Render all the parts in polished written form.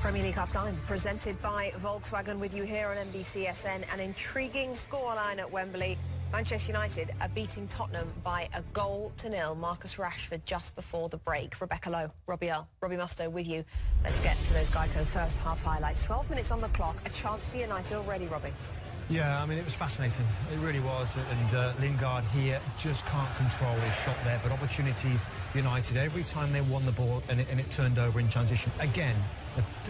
Premier League half-time, presented by Volkswagen with you here on NBCSN. An intriguing scoreline at Wembley. Manchester United are beating Tottenham by 1-0. Marcus Rashford just before the break. Rebecca Lowe, Robbie Mustoe with you. Let's get to those Geico first half highlights. 12 minutes on the clock. A chance for United already, Robbie. Yeah, I mean, it was fascinating. It really was. And Lingard here just can't control his shot there. But opportunities, United, every time they won the ball and it turned over in transition. Again,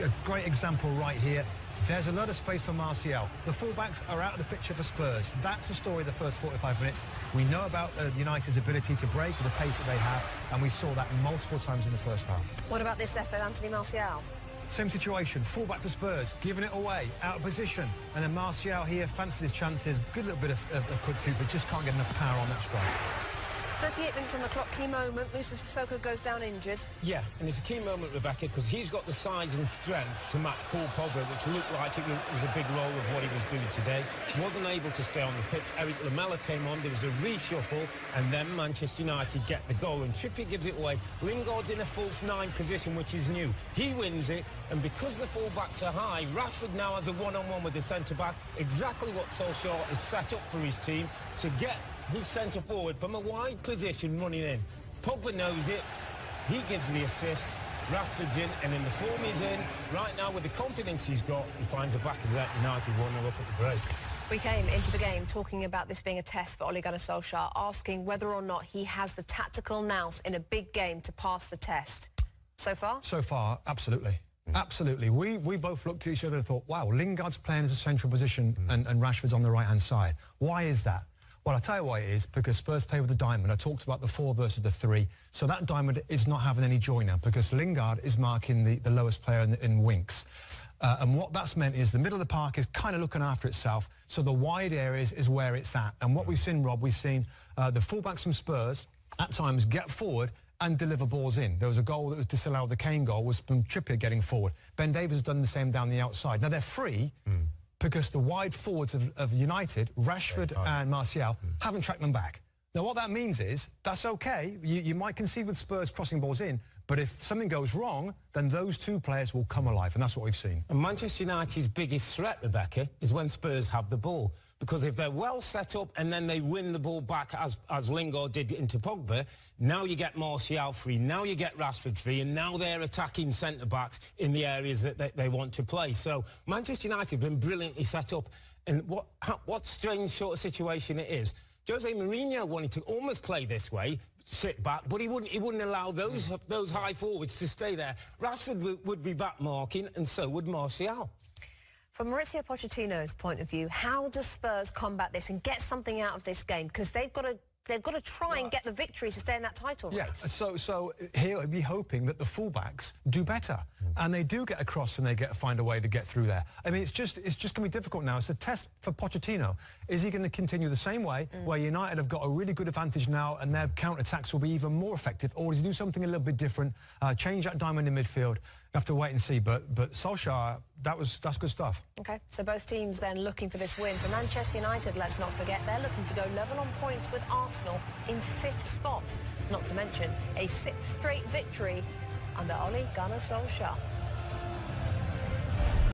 a great example right here. There's a lot of space for Martial. The fullbacks are out of the picture for Spurs. That's the story of the first 45 minutes. We know about United's ability to break with the pace that they have, and we saw that multiple times in the first half. What about this effort, Anthony Martial? Same situation, fullback for Spurs, giving it away, out of position. And then Martial here fancies his chances, good little bit of quick feet, but just can't get enough power on that strike. 38 minutes on the clock, key moment. Musa Sissoko goes down injured. Yeah, and it's a key moment, Rebecca, because he's got the size and strength to match Paul Pogba, which looked like it was a big role of what he was doing today. Wasn't able to stay on the pitch. Eric Lamela came on, there was a reshuffle, and then Manchester United get the goal, and Trippier gives it away. Lingard's in a false nine position, which is new. He wins it, and because the full-backs are high, Rashford now has a one-on-one with the centre-back, exactly what Solskjaer is set up for his team, to get his centre-forward from a wide position running in. Pogba knows it. He gives the assist. Rashford's in, and in the form he's in, right now with the confidence he's got, he finds the back of that United 1-0 up at the break. We came into the game talking about this being a test for Ole Gunnar Solskjaer, asking whether or not he has the tactical nous in a big game to pass the test. So far? So far, absolutely. Absolutely. We both looked at each other and thought, wow, Lingard's playing as a central position and Rashford's on the right-hand side. Why is that? Well, I'll tell you why it is, because Spurs play with the diamond. I talked about the 4 versus the 3. So that diamond is not having any joy now, because Lingard is marking the lowest player in Winks. And what that's meant is the middle of the park is kind of looking after itself, so the wide areas is where it's at. And what we've seen, Rob, we've seen the fullbacks from Spurs at times get forward and deliver balls in. There was a goal that was disallowed, the Kane goal, was from Trippier getting forward. Ben Davies has done the same down the outside. Now, they're free, because the wide forwards of United, Rashford and Martial, haven't tracked them back. Now, what that means is, that's okay. You might concede with Spurs crossing balls in, but if something goes wrong, then those 2 players will come alive, and that's what we've seen. And Manchester United's biggest threat, Rebecca, is when Spurs have the ball. Because if they're well set up and then they win the ball back, as Lingard did into Pogba, now you get Martial free, now you get Rashford free, and now they're attacking centre-backs in the areas that they want to play. So Manchester United have been brilliantly set up. And what strange sort of situation it is. Jose Mourinho wanted to almost play this way, sit back, but he wouldn't allow those high forwards to stay there. Rashford would be back marking, and so would Martial. From Mauricio Pochettino's point of view, how does Spurs combat this and get something out of this game? Because they've got to try and get the victory to stay in that title race. Yeah, so he'll be hoping that the fullbacks do better. And they do get across and they find a way to get through there. I mean, it's just going to be difficult now. It's a test for Pochettino. Is he going to continue the same way, where United have got a really good advantage now and their counter-attacks will be even more effective? Or does he do something a little bit different, change that diamond in midfield? You have to wait and see. But Solskjaer, that's good stuff. OK, so both teams then looking for this win. For Manchester United, let's not forget, they're looking to go level on points with Arsenal in 5th spot. Not to mention a 6th straight victory under Ole Gunnar Solskjaer.